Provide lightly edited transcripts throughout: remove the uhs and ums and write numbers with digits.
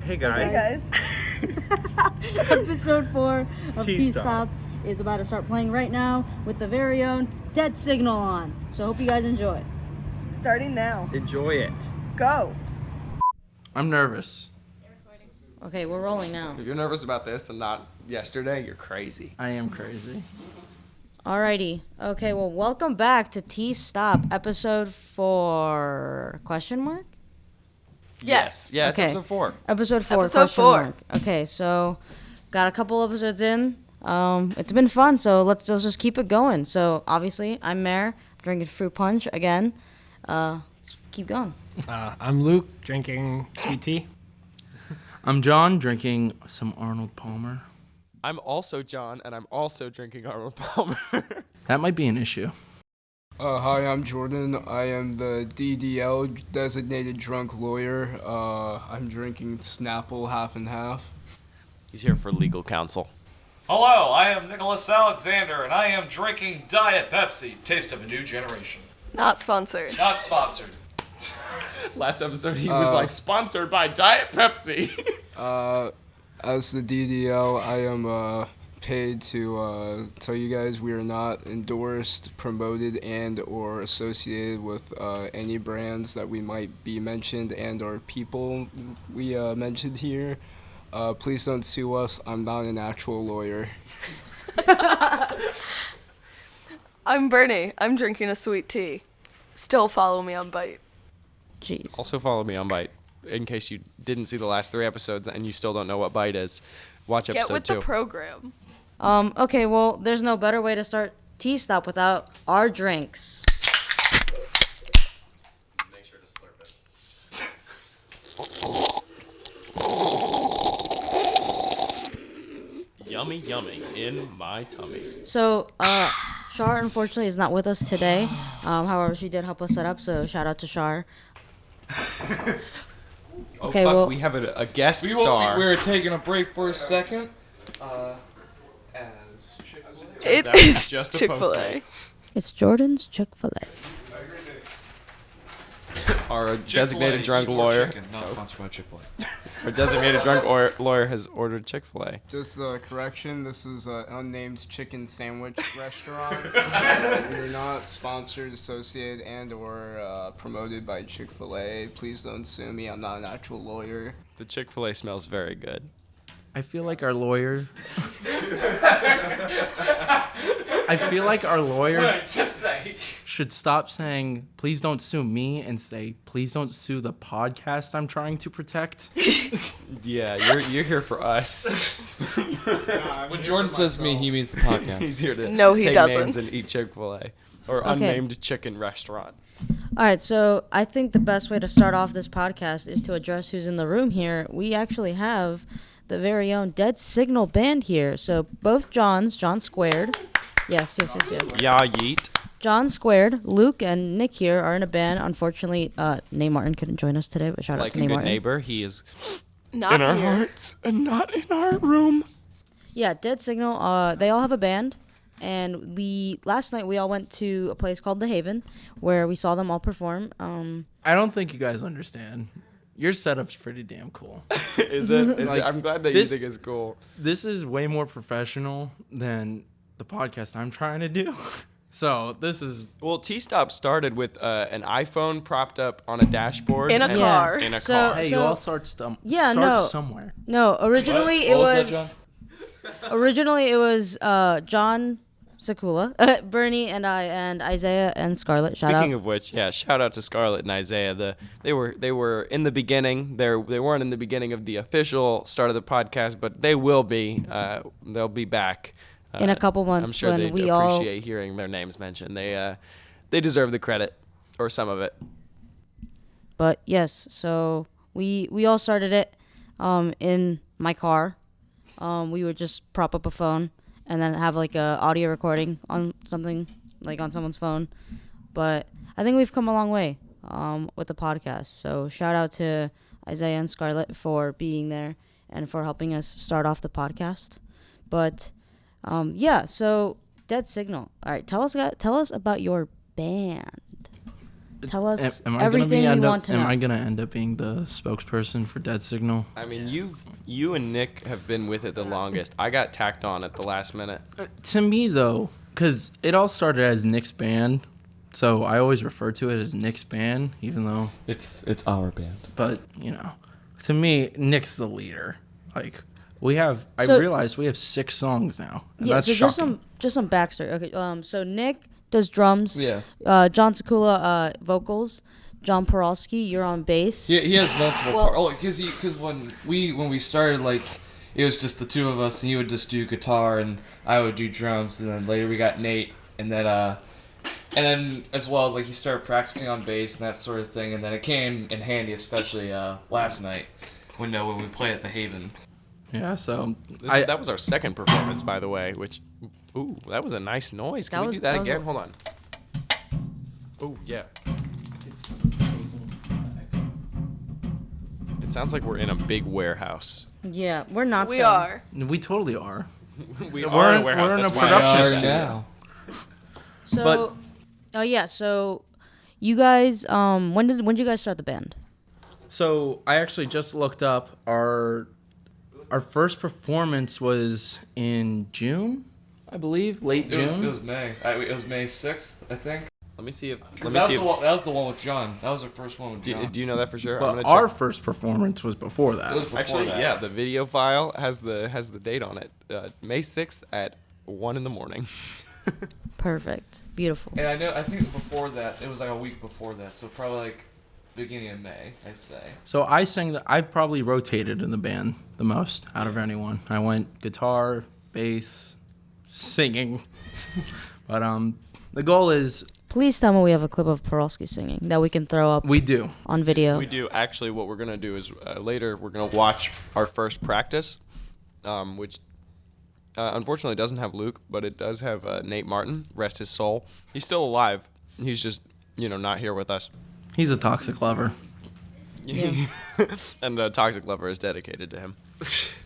Hey guys. Episode 4 of T-Stop is about to start playing right now with the very own Dead Signal on. So hope you guys enjoy. Starting now. Enjoy it. Go. I'm nervous. Okay, we're rolling now. If you're nervous about this and not yesterday, you're crazy. I am crazy. Alrighty. Okay, well, welcome back to T-Stop, episode 4, question mark? Yes. Yeah, it's Okay. episode 4. Episode 4, Episode question 4. mark. Okay, so got a couple episodes in. It's been fun, so let's just keep it going. So, obviously, I'm Mare, drinking fruit punch again. Let's keep going. I'm Luke, drinking sweet tea. I'm John, drinking some Arnold Palmer. I'm also John, and I'm also drinking Arnold Palmer. That might be an issue. Hi, I'm Jordan. I am the DDL, designated drunk lawyer. I'm drinking Snapple half and half. He's here for legal counsel. Hello, I am Nicholas Alexander, and I am drinking Diet Pepsi, taste of a new generation. Not sponsored. Not sponsored. Last episode, he was like, sponsored by Diet Pepsi. As the DDL, I am paid to tell you guys we are not endorsed, promoted, and or associated with any brands that we might be mentioned and or people we mentioned here. Please don't sue us. I'm not an actual lawyer. I'm Berni. I'm drinking a sweet tea. Still follow me on Byte. Jeez. Also follow me on Byte, in case you didn't see the last 3 episodes and you still don't know what Byte is. Watch Get episode with 2. the program. Okay, well, there's no better way to start T-Stop without our drinks. Make sure to slurp it. Yummy, yummy in my tummy. So, Char, unfortunately, is not with us today. However, she did help us set up, so shout out to Char. Oh, Okay, fuck, well- we have a guest star. We're taking a break for a second. It That was is just a Chick-fil-A. post-it. It's Jordan's Chick-fil-A. Our designated drunk lawyer. Not sponsored by Chick-fil-A. Our designated drunk lawyer has ordered Chick-fil-A. Just correction, this is an unnamed chicken sandwich restaurant. We're not sponsored, associated, and or promoted by Chick-fil-A. Please don't sue me. I'm not an actual lawyer. The Chick-fil-A smells very good. I feel like our lawyer. Just say. Should stop saying, please don't sue me, and say, please don't sue the podcast I'm trying to protect. Yeah, you're here for us. When Jordan says me, he means the podcast. He's here to No, he take doesn't. names and eat Chick-fil-A. Or Okay. unnamed chicken restaurant. All right, so I think the best way to start off this podcast is to address who's in the room here. We actually have the very own Dead Signal band here. So both John Squared. Yes. Yeah, yeet. John Squared, Luke, and Nick here are in a band. Unfortunately, Nate Martin couldn't join us today, but shout out Like to a Nate good Martin. neighbor, he is Not in our here. hearts and not in our room. Yeah, Dead Signal. They all have a band, and last night we all went to a place called The Haven, where we saw them all perform. I don't think you guys understand. Your setup's pretty damn cool. Is it? Is Like, it? I'm glad that this- you think it's cool. This is way more professional than the podcast I'm trying to do. So this is... Well, T-Stop started with an iPhone propped up on a dashboard. In a and- car. In a So- car. Hey, you all start no. somewhere. No, originally What was it was John Sakula, Bernie, and I, and Isaiah and Scarlett. Shout Speaking out. of which, yeah, shout out to Scarlett and Isaiah. They were in the beginning. They weren't in the beginning of the official start of the podcast, but they will be. They'll be back In a couple months I'm sure when they'd we all- appreciate hearing their names mentioned. They deserve the credit, or some of it. But yes, so we all started it in my car. We would just prop up a phone and then have like a audio recording on something, like on someone's phone. But I think we've come a long way with the podcast. So shout out to Isaiah and Scarlett for being there and for helping us start off the podcast. But yeah, so Dead Signal. All right, tell us about your band. Tell us Am I everything you want to know. Am I gonna end up being the spokesperson for Dead Signal? I mean, you and Nick have been with it the longest. I got tacked on at the last minute. To me, though, because it all started as Nick's band, so I always refer to it as Nick's band, even though It's our band. But to me, Nick's the leader. Like I So- realized we have 6 songs now. And Yeah, that's so shocking. just some backstory. Okay, so Nick does drums. Yeah. John Sakula vocals. John Parolski, you're on bass. He has multiple Well- parts. Because when we started, like, it was just the two of us, and he would just do guitar, and I would do drums, and then later we got Nate, and then as well as, like, he started practicing on bass and that sort of thing, and then it came in handy, especially last night when we played at the Haven. Yeah, so That was our second performance, by the way. Which, ooh, that was a nice noise. Can we do that again? Hold on. Oh yeah. It sounds like we're in a big warehouse. Yeah, we're not. We though. are. we totally are. We We're are in in- a warehouse. we're in a That's why production I studio. now. So, so you guys, when did you guys start the band? So I actually just looked up our first performance was in June, I believe, late June. It was May. It was May 6th, I think. Let me see if. That was the one with John. That was our first one with John. Do you know that for sure? But our first performance was before that. It was before Actually, that. yeah, the video file has the date on it. May 6th at 1 in. Perfect, beautiful. And I think before that, it was like a week before that, so probably like beginning of May, I'd say. So I sang I probably rotated in the band the most out of anyone. I went guitar, bass, singing. But the goal is Please tell me we have a clip of Parolski singing that we can throw up we do. on video. We do. Actually, what we're going to do is later we're going to watch our first practice, which unfortunately doesn't have Luke, but it does have Nate Martin, rest his soul. He's still alive. He's just, not here with us. He's a toxic lover. Yeah. And Toxic Lover is dedicated to him.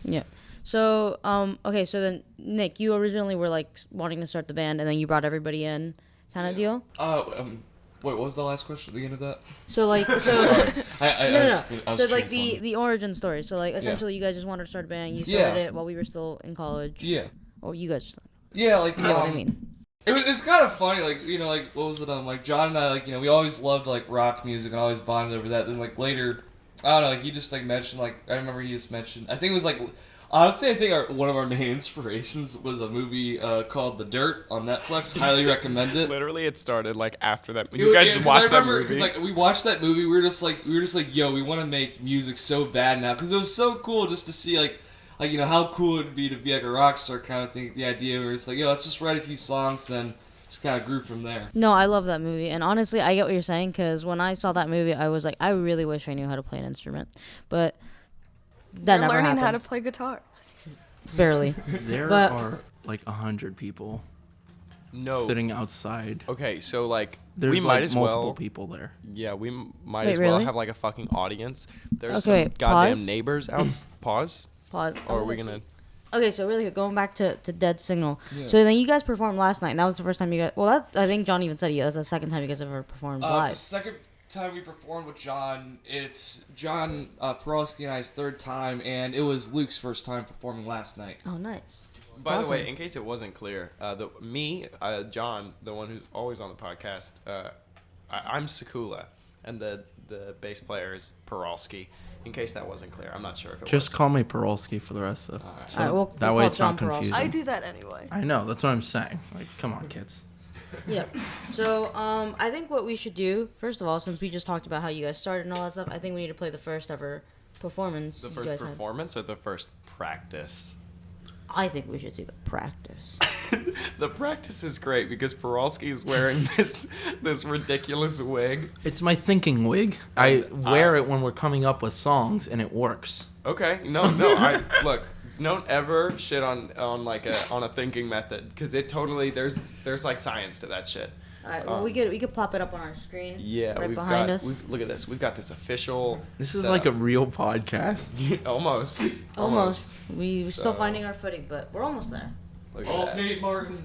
Yeah. So, okay, so then, Nick, you originally were, like, wanting to start the band, and then you brought everybody in kind of deal? Wait, what was the last question at the end of that? So, like, so... I no. was So, like, translating. the origin story. So, like, essentially, you guys just wanted to start a band. You started it while we were still in college. Yeah. Or you guys were still... Yeah, like, You know what I mean? It was kind of funny, like, like, what was it, like, John and I, like, we always loved, like, rock music and always bonded over that. Then, like, later, I don't know, like, he just, like, mentioned, like, I remember he just mentioned, I think it was, like, honestly, I think one of our main inspirations was a movie called The Dirt on Netflix. Highly recommend it. Literally, it started, like, after that. You guys just watched that movie? Because, like, we watched that movie, we were just like, yo, we want to make music so bad now. Because it was so cool just to see, like, how cool it would be to be, like, a rock star kind of thing. The idea where it's like, yo, let's just write a few songs, then just kind of grew from there. No, I love that movie. And honestly, I get what you're saying, because when I saw that movie, I was like, I really wish I knew how to play an instrument. But that You're never learning happened. how to play guitar. Barely. There But- are like 100 people No. sitting outside. Okay, so, like, There's we like might as multiple well... people there. Yeah, we might Wait, as well really? have, like, a fucking audience. There's Okay, some goddamn pause. neighbors out... Pause? Pause. Or are we going to... Okay, so really quick, going back to Dead Signal. So then you guys performed last night, and that was the first time you guys... Well, I think John even said that's the second time you guys ever performed The live. second time we performed with John, it's John Parolski and I's third time, and it was Luke's first time performing last night. Oh, nice. By the Awesome. way, in case it wasn't clear, John, the one who's always on the podcast, I'm Sakula, and the bass player is Parolski. In case that wasn't clear, I'm not sure if it was. Just call me Parolski for the rest of so Alright, we'll that call way it's John not Parolski. confusing. I do that anyway. I know, that's what I'm saying. Like, come on, kids. Yeah. So, I think what we should do, first of all, since we just talked about how you guys started and all that stuff, I think we need to play the first ever performance The you first guys had. performance or the first practice? I think we should see the practice. The practice is great because Parolski is wearing this ridiculous wig. It's my thinking wig. I wear it when we're coming up with songs, and it works. Okay, no, look, don't ever shit on a thinking method because it totally there's like science to that shit. All right. Well, we could pop it up on our screen. Yeah, right we've behind got. us. Look at this. We've got this official. This is setup. like a real podcast. Almost. We're still finding our footing, but we're almost there. Look at that. Nate Martin.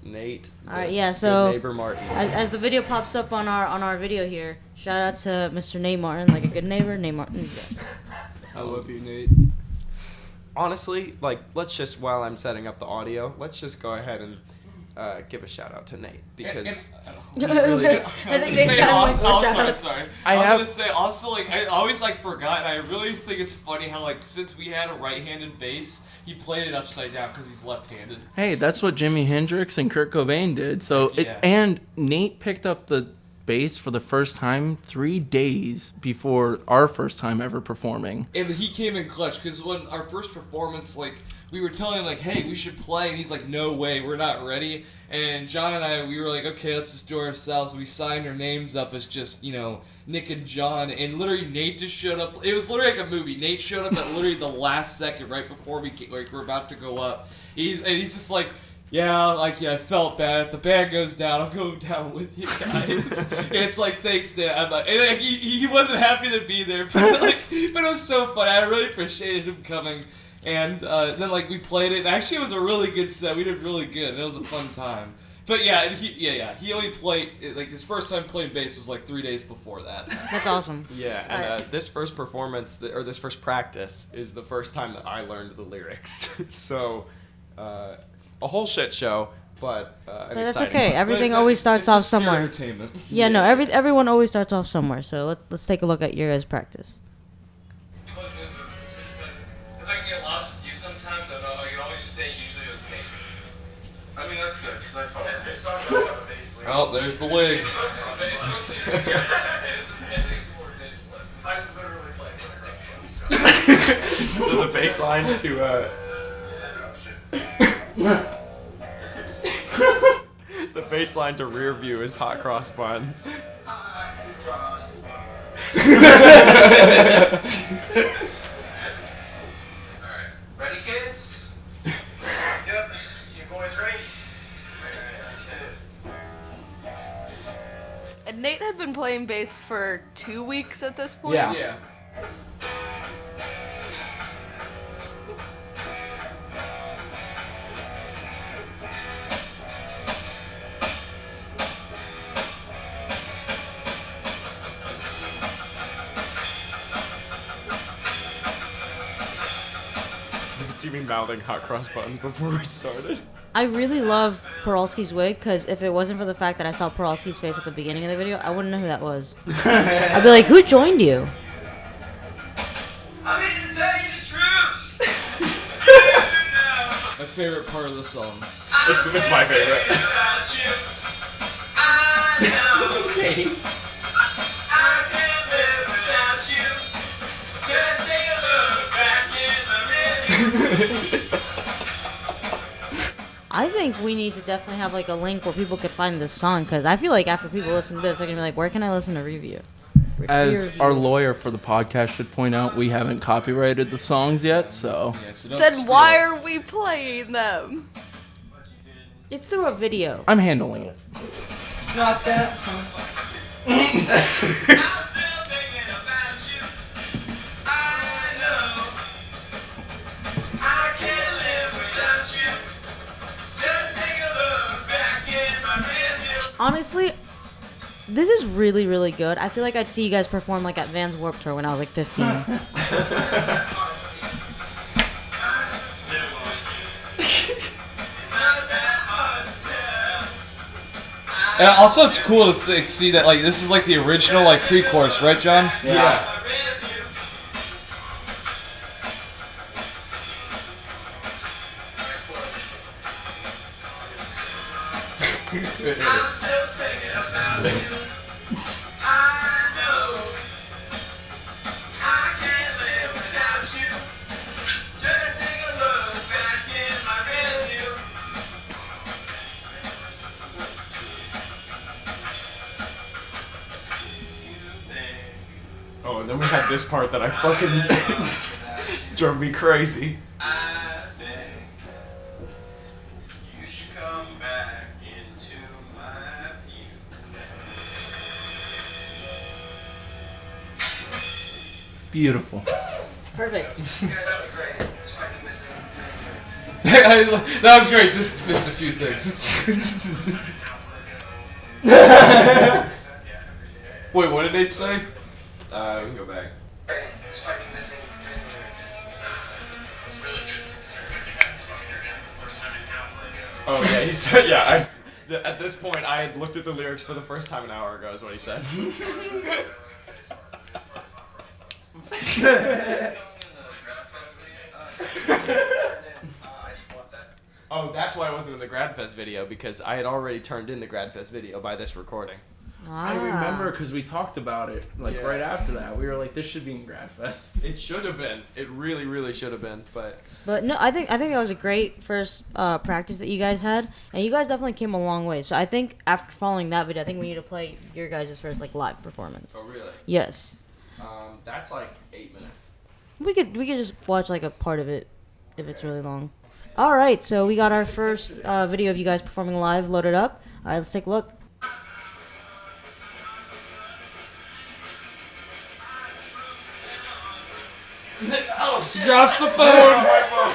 Nate. All right, yeah. So good neighbor Martin. as the video pops up on our video here, shout out to Mr. Nate Martin, like a good neighbor. Nate Martin's there. I love you, Nate. Honestly, like, let's just, while I'm setting up the audio, let's just go ahead and give a shout out to Nate because I think Nate's got like more shout outs. Sorry. I was have- gonna say also like I always like forgot. And I really think it's funny how like since we had a right-handed bass, he played it upside down because he's left-handed. Hey, that's what Jimi Hendrix and Kurt Cobain did. So Yeah. and Nate picked up the bass for the first time 3 days before our first time ever performing. And he came in clutch because when our first performance, like we were telling him like, hey, we should play, and he's like, no way, we're not ready. And John and I, we were like, okay, let's just do it ourselves. We signed our names up as just, you know, Nick and John, and literally Nate just showed up. It was literally like a movie. Nate showed up at literally the last second, right before we're about to go up. He's just like, yeah, I felt bad. If the band goes down, I'll go down with you guys. It's like, thanks, Dan. I'm like, and like, he wasn't happy to be there, but it was so funny. I really appreciated him coming. And then like we played it. And actually, it was a really good set. We did really good. And it was a fun time. But yeah, he only played like his first time playing bass was like 3 days before that. That's awesome. Yeah, and Alright. this first performance, or this first practice, is the first time that I learned the lyrics. So, a whole shit show, but an But that's exciting okay. one. Everything always starts off somewhere. Entertainment. Yeah, no, everyone always starts off somewhere. So let's take a look at your guys' practice. Because I can get lost with you sometimes, I can always stay usually with me. I mean, that's good, because I follow this song does have a bass line. Oh, there's the wig. It's supposed to be everything's more bass line. I literally play it across. So the bass line the bass line to rear view is hot cross buns. Alright, ready kids? Yep, you boys ready? Alright, let's hit it. And Nate had been playing bass for 2 weeks at this point. Yeah. Yeah. You could see me mouthing hot cross buns before we started. I really love Parolski's wig because if it wasn't for the fact that I saw Parolski's face at the beginning of the video, I wouldn't know who that was. I'd be like, who joined you? I'm here to tell you the truth! My favorite part of the song. It's my favorite. I know I can't live without you. Just take a look back in my mirror. I think we need to definitely have like a link where people could find this song because I feel like after people listen to this, they're gonna be like, where can I listen to review? As our lawyer for the podcast should point out, we haven't copyrighted the songs yet, so Yeah, so don't Then steal why it. are we playing them? It's through a video. I'm handling it. I'm still thinking about you. I know I can't live without you. Just take a look back in my rearview. Honestly, this is really, really good. I feel like I'd see you guys perform like at Vans Warped Tour when I was like 15. I still want you. It's not that hard to tell. And also, it's cool to see that like this is like the original like pre-chorus, right, John? Yeah. I'm still thinking about you. I know I can't live without you. Just take a look back in my rearview. Oh, and then we had this part that I fucking drove me crazy. I think you should come back into my view. Beautiful. Perfect. Yeah, that was great. Just fucking missing lyrics. That was great. Just missed a few things. Wait, what did Nate say? We can go back. There's fucking missing lyrics. Oh yeah, he said yeah. At this point, I had looked at the lyrics for the first time an hour ago. Is what he said. Oh, that's why I wasn't in the GradFest video, because I had already turned in the GradFest video by this recording. I remember because we talked about it Yeah. right after that. We were like, this should be in GradFest. It should have been. It really, really should have been. But no, I think that was a great first practice that you guys had, and you guys definitely came a long way. So I think after following that video, I think we need to play your guys' first like live performance. oh really? Yes, That's like 8 minutes. we could just watch like a part of it if it's really long. All right, so we got our first video of you guys performing live loaded up. All right, let's take a look. Oh, she drops the phone. I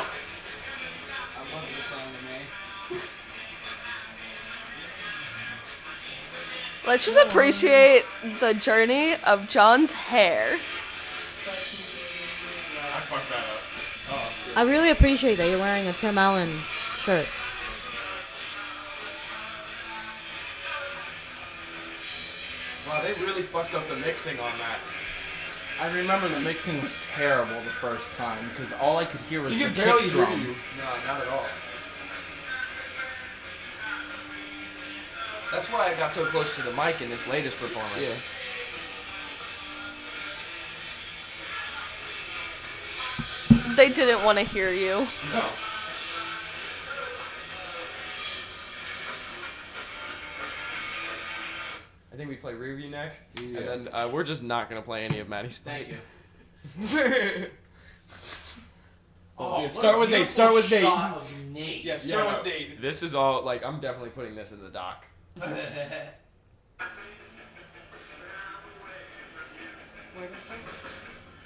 love this song to me. Let's just appreciate the journey of John's hair. I fucked that up. I really appreciate that you're wearing a Tim Allen shirt. Wow, they really fucked up the mixing on that. I remember the mixing was terrible the first time because all I could hear was You the can barely kick hear drum. you. No, not at all. That's why I got so close to the mic in this latest performance. Yeah. They didn't want to hear you. No. I think we play review next, Yeah. and then we're just not gonna play any of Maddie's. Thank you. Yeah, start with Nate. Start with Nate. Nate. Yeah, start with Nate. This is all like I'm definitely putting this in the doc.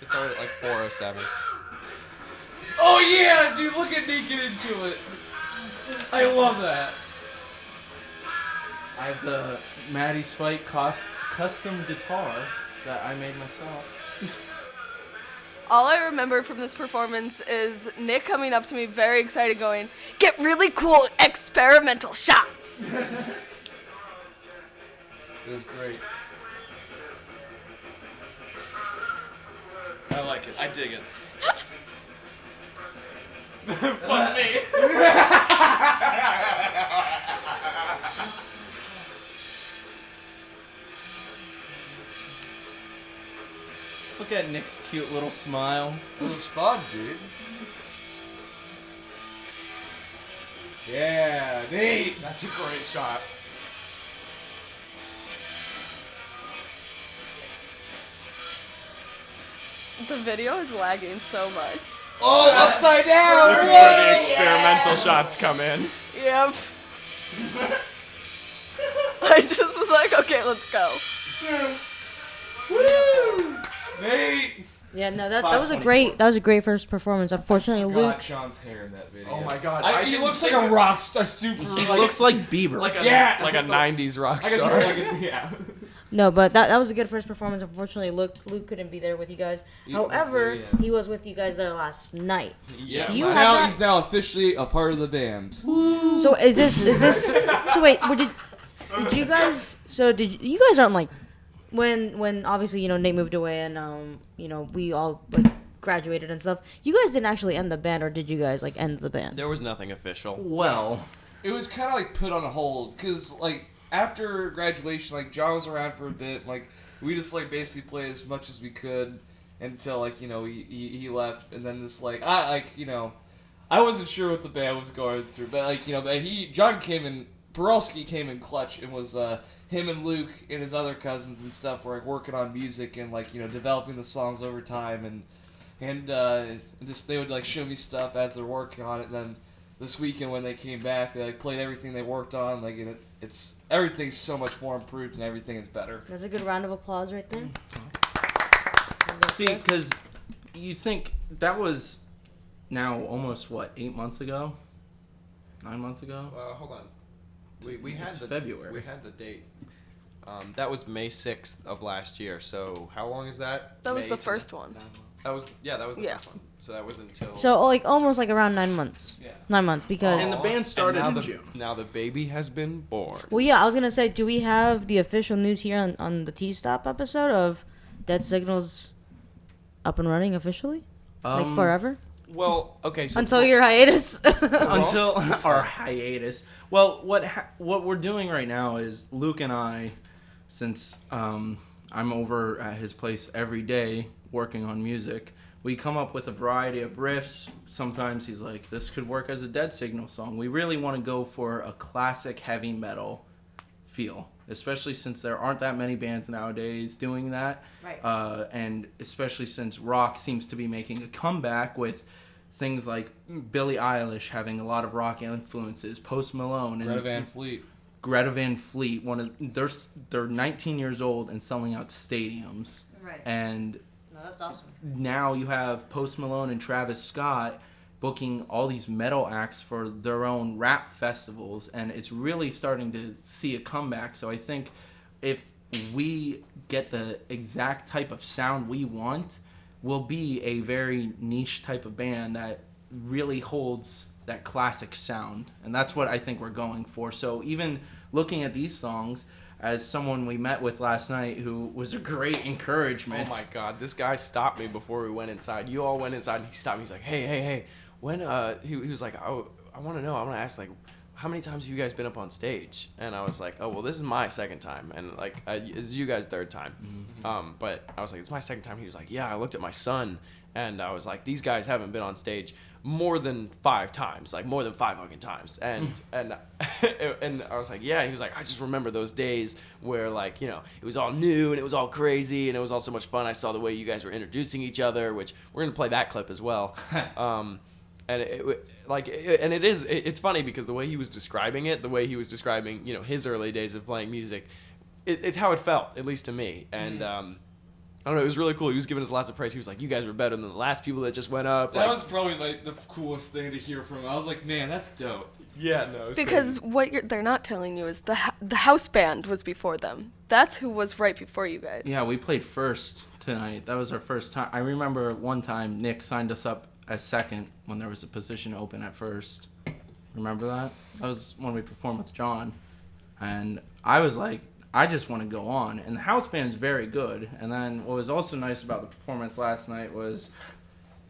It's already like 4:07. Oh yeah, dude! Look at Nate get into it. I love that. I have the Maddie's Fight custom guitar that I made myself. All I remember from this performance is Nick coming up to me very excited going, "Get really cool experimental shots." It was great. I like it. I dig it. Fuck me. Look at Nick's cute little smile. It was fun, dude. Yeah, Nate. That's a great shot. The video is lagging so much. Oh, upside down. This is where the experimental shots come in. Yep. I just was like, okay, let's go. Woo! Nate. Yeah, no, that was a great first performance. Unfortunately, Luke. Got John's hair in that video. Oh my god. He didn't looks like think a of- rock star, super. He looks like Bieber. like a Yeah. like a 90s rock I guess star. yeah. No, but that was a good first performance. Unfortunately, Luke couldn't be there with you guys. He was However, there, yeah. he was with you guys there last night. Yeah. Do you he's have now that? he's now officially a part of the band. So is this? So wait, did you guys? So you guys aren't like when obviously Nate moved away and we all like graduated and stuff. You guys didn't actually end the band, or did you guys like end the band? There was nothing official. Well, It was kind of like put on hold because like after graduation, like John was around for a bit. Like we just like basically played as much as we could until like he left, and then this like I wasn't sure what the band was going through, but like but John came in. Parolski came in clutch and was him and Luke and his other cousins and stuff were like working on music and like developing the songs over time and just they would like show me stuff as they're working on it. And then this weekend when they came back, they like played everything they worked on. Like it's everything's so much more improved and everything is better. That's a good round of applause right there. see, because you think that was now almost 8 months ago. 9 months ago. Hold on. We had It's the February. We had the date. That was May 6th of last year. So how long is that? That was May the to- first one. That was the Yeah. first one. So that was until. So like almost like around 9 months. Yeah. 9 months because. And the band started now in the, June. Now the baby has been born. Well, yeah, I was gonna say, do we have the official news here on the T-Stop episode of Dead Signals up and running officially? Like forever? Well, okay. So Until your hiatus? Until our hiatus. Well, what we're doing right now is Luke and I, since I'm over at his place every day working on music, we come up with a variety of riffs. Sometimes he's like, this could work as a Dead Signal song. We really want to go for a classic heavy metal feel, especially since there aren't that many bands nowadays doing that. Right. And especially since rock seems to be making a comeback with things like Billie Eilish having a lot of rock influences, Post Malone, and Greta Van Fleet. They're 19 years old and selling out stadiums. Right. And No, that's awesome. now you have Post Malone and Travis Scott booking all these metal acts for their own rap festivals, and it's really starting to see a comeback. So I think if we get the exact type of sound we want, we'll be a very niche type of band that really holds that classic sound, and that's what I think we're going for. So even looking at these songs, as someone we met with last night who was a great encouragement. Oh my God, this guy stopped me before we went inside. You all went inside, and he stopped me. He's like, hey, when he was like, I want to know. I want to ask, like, how many times have you guys been up on stage? And I was like, oh, well, this is my second time, and like, it's you guys' third time. But I was like, it's my second time. He was like, yeah, I looked at my son, and I was like, these guys haven't been on stage more than 5 times, like more than 5 fucking times. And and I was like, yeah. He was like, I just remember those days where, like, you know, it was all new and it was all crazy and it was all so much fun. I saw the way you guys were introducing each other, which we're gonna play that clip as well. And it's funny because the way he was describing it, the way he was describing, you know, his early days of playing music, it's how it felt, at least to me. And I don't know, it was really cool. He was giving us lots of praise. He was like, you guys were better than the last people that just went up. That like, was probably like the coolest thing to hear from him. I was like, man, that's dope. Yeah, no. Because what they're not telling you is the house band was before them. That's who was right before you guys. Yeah, we played first tonight. That was our first time. I remember one time Nick signed us up as second when there was a position open at first. Remember that? That was when we performed with John. And I was like, I just want to go on. And the house band's very good. And then what was also nice about the performance last night was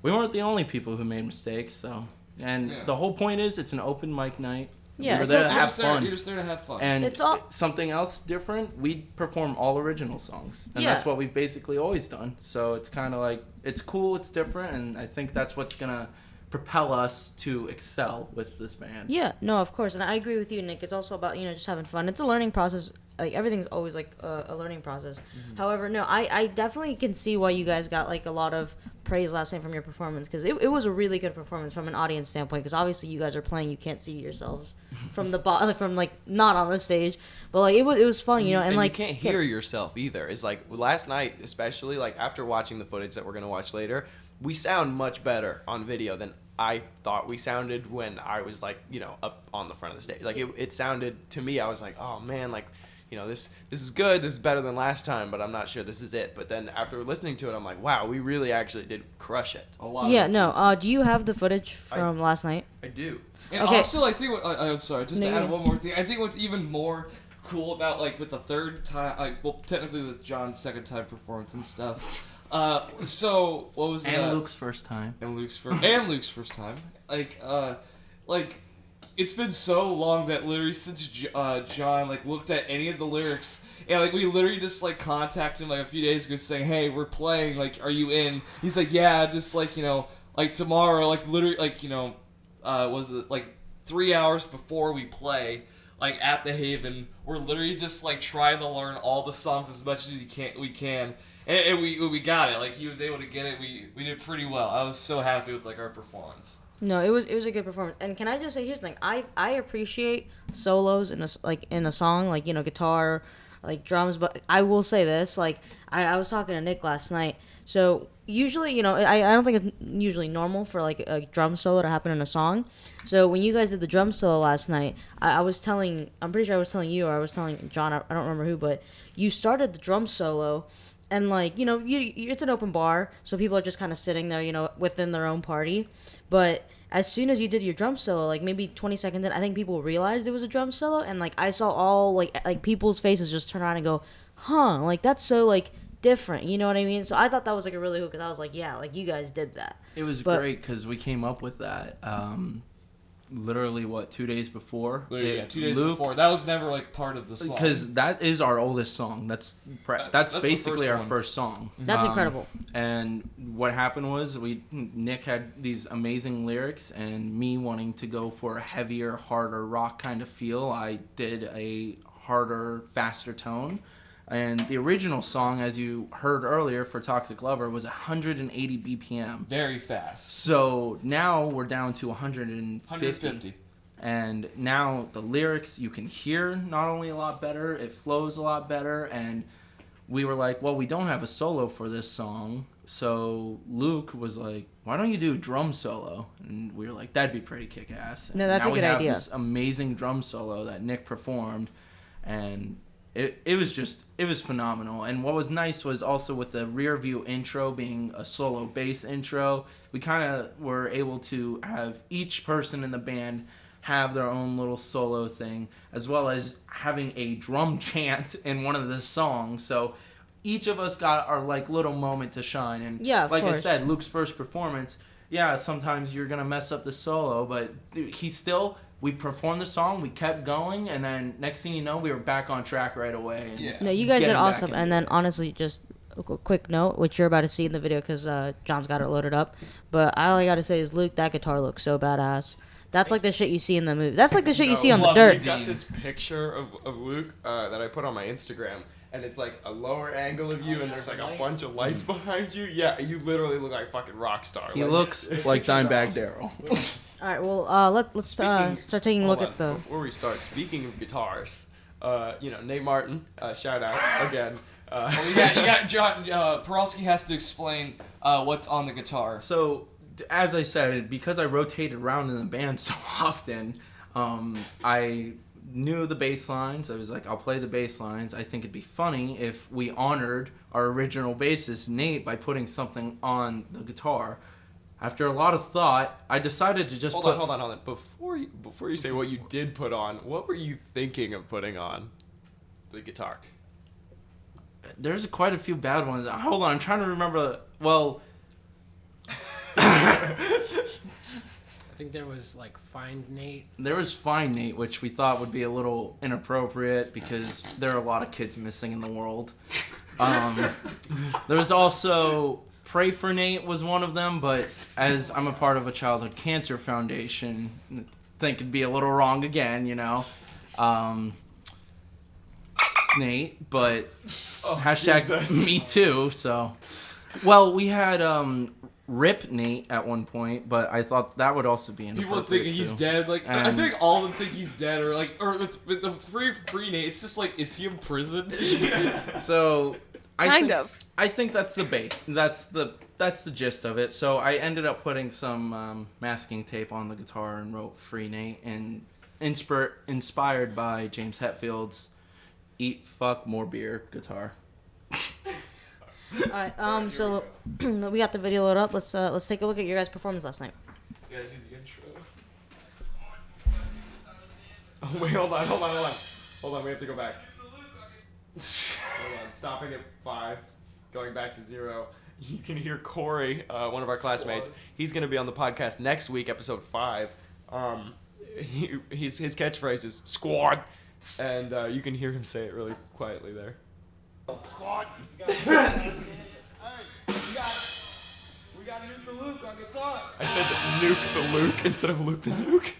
we weren't the only people who made mistakes. So, and the whole point is it's an open mic night. Yeah, we're there to have fun. You're just there to have fun. And It's all- something else different, we perform all original songs. And Yeah. that's what we've basically always done. So it's kind of like, it's cool, it's different, and I think that's what's going to propel us to excel with this band. Yeah, no, of course, and I agree with you, Nick. It's also about, you know, just having fun. It's a learning process. Like, everything's always like a learning process. However, no, I definitely can see why you guys got like a lot of praise last night from your performance, because it was a really good performance from an audience standpoint. Because obviously you guys are playing, you can't see yourselves from the from like not on the stage, but like it was fun, you know, and like you can't hear yourself either. It's like last night, especially like after watching the footage that we're gonna watch later, we sound much better on video than I thought we sounded when I was like, you know, up on the front of the stage. Like it sounded to me, I was like, oh man, like, you know, this is good, this is better than last time, but I'm not sure this is it. But then after listening to it, I'm like, wow, we really actually did crush it. A lot. Yeah, no. Do you have the footage from last night? I do. And Okay. also, I think I'm sorry, just to No, add one more thing. I think what's even more cool about like with the third time, well, technically with John's second time performance and stuff. So what was And Luke's first time. And Luke's first time. Like it's been so long that literally since John like looked at any of the lyrics, and like we literally just like contacted him like a few days ago saying, hey, we're playing, like, are you in? He's like, yeah, just like, you know, like tomorrow, like literally, like, you know, was it like 3 hours before we play, like at the Haven, we're literally just like trying to learn all the songs as much as we can. And we got it. Like, he was able to get it. We did pretty well. I was so happy with like our performance. No, it was a good performance. And can I just say, here's the thing. I appreciate solos in a song, like, you know, guitar, like drums. But I will say this, like, I was talking to Nick last night. So usually, I don't think it's usually normal for like a drum solo to happen in a song. So when you guys did the drum solo last night, I'm pretty sure I was telling you, or I was telling John, I don't remember who, but you started the drum solo, and like, it's an open bar, so people are just kind of sitting there, within their own party. But as soon as you did your drum solo, like maybe 20 seconds in, I think people realized it was a drum solo, and like I saw all like people's faces just turn around and go, huh, like that's so like different, you know what I mean? So I thought that was like a really cool, because I was like, yeah, like you guys did that. It was great because we came up with that literally 2 days before. 2 days before. That was never like part of the song. Because that is our oldest song. That's basically our first song. That's incredible. And what happened was Nick had these amazing lyrics, and me wanting to go for a heavier, harder rock kind of feel, I did a harder, faster tone. And the original song, as you heard earlier for Toxic Lover, was 180 BPM. Very fast. So now we're down to 150. And now the lyrics you can hear not only a lot better, it flows a lot better. And we were like, well, we don't have a solo for this song. So Luke was like, why don't you do a drum solo? And we were like, that'd be pretty kick-ass. No, that's a good idea. Now we have this amazing drum solo that Nick performed. And it was phenomenal. And what was nice was also with the rear view intro being a solo bass intro, we kind of were able to have each person in the band have their own little solo thing, as well as having a drum chant in one of the songs. So each of us got our like little moment to shine. And yeah, of like course. I said, Luke's first performance, yeah, sometimes you're gonna mess up the solo, but we performed the song, we kept going, and then next thing you know, we were back on track right away. And No, you guys did awesome. And then honestly, just a quick note, which you're about to see in the video because John's got it loaded up. But all I got to say is, Luke, that guitar looks so badass. That's like the shit you see in the movie. That's like the shit you see on the dirt. I got this picture of Luke that I put on my Instagram, and it's like a lower angle of you, and there's like a bunch of lights behind you. Yeah, you literally look like a fucking rock star. He looks like Dimebag Darrell. All right, well, let's start taking a look at the... Before we start, speaking of guitars, Nate Martin, shout out again. You got John, Parolski has to explain what's on the guitar. So, as I said, because I rotated around in the band so often, I knew the bass lines. I was like, I'll play the bass lines. I think it'd be funny if we honored our original bassist, Nate, by putting something on the guitar. After a lot of thought, I decided to just Hold on. Before you say what you did put on, what were you thinking of putting on the guitar? There's quite a few bad ones. Hold on, I'm trying to remember. Well, I think there was like Find Nate. There was Find Nate, which we thought would be a little inappropriate because there are a lot of kids missing in the world. There was also Pray for Nate was one of them, but as I'm a part of a childhood cancer foundation, I think it'd be a little wrong again, Nate, but hashtag me too, so. Well, we had Rip Nate at one point, but I thought that would also be inappropriate. People thinking he's dead. Like, I think all of them think he's dead, or with the free Nate, it's just like, is he in prison? So, I think that's the base. That's the gist of it. So I ended up putting some masking tape on the guitar and wrote Free Nate, and inspired by James Hetfield's Eat, Fuck, More Beer guitar. All right, so we got the video loaded up. Let's take a look at your guys' performance last night. You gotta do the intro. Oh wait, hold on. We have to go back. Hold on. Stopping at 5, going back to 0. You can hear Corey, one of our classmates. He's gonna be on the podcast next week, episode 5. His catchphrase is "squad," and you can hear him say it really quietly there. Squad. We got nuke the Luke on guitar. I said nuke the Luke instead of Luke the Nuke.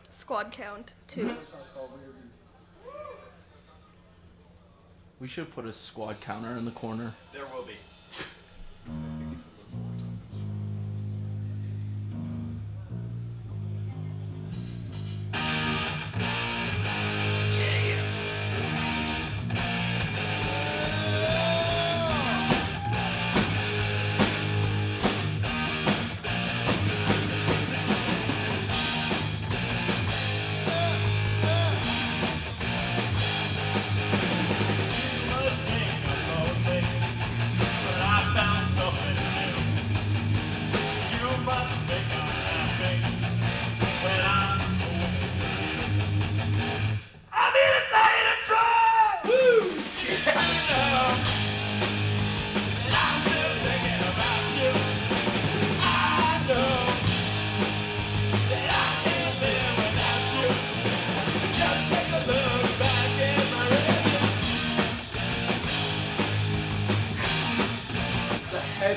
Squad count 2. We should put a squad counter in the corner. There will be.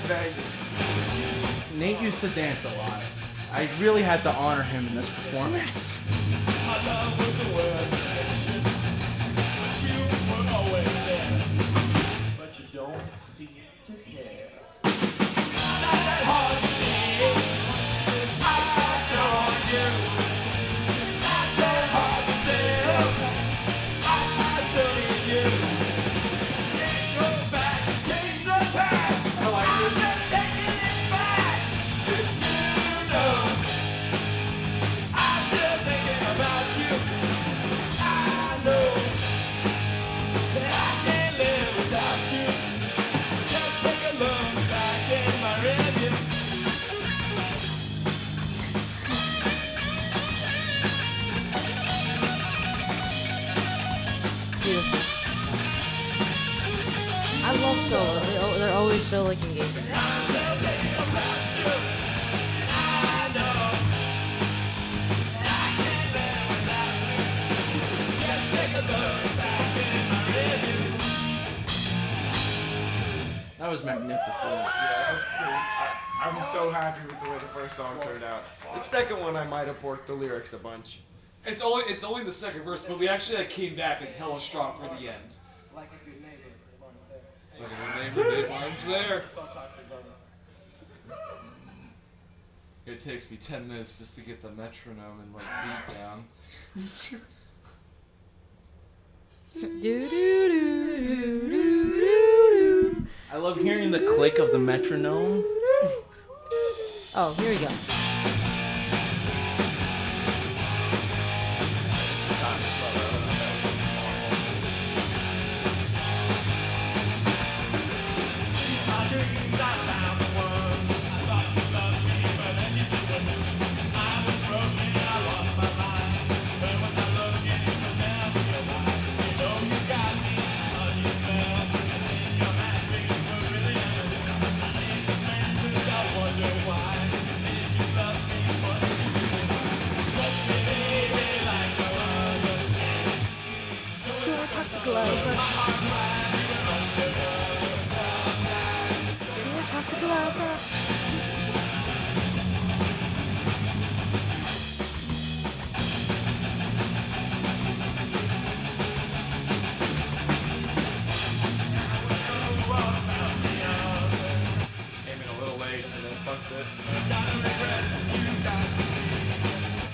headbanging. Nate used to dance a lot. I really had to honor him in this performance. My love was a word, but you were always there. But you don't seem to care. Not that hard to see. I adore you. Not that hard to tell. I study you. Can't go back, change the past. I like this. I'm taking it back. You know. I'm still thinking about you. I know that I can't live without you. Just take a look back in my rearview. Beautiful. I love solos. They're always so like engaging. That was magnificent. Yeah, that was pretty. I'm so happy with the way the first song turned out. The second one, I might have worked the lyrics a bunch. It's only the second verse, but we actually came back like hella strong for the end. Like a good neighbor, one's there. Like a neighbor, mine's there. It takes me 10 minutes just to get the metronome and like beat down. I love hearing the click of the metronome. Oh, here we go.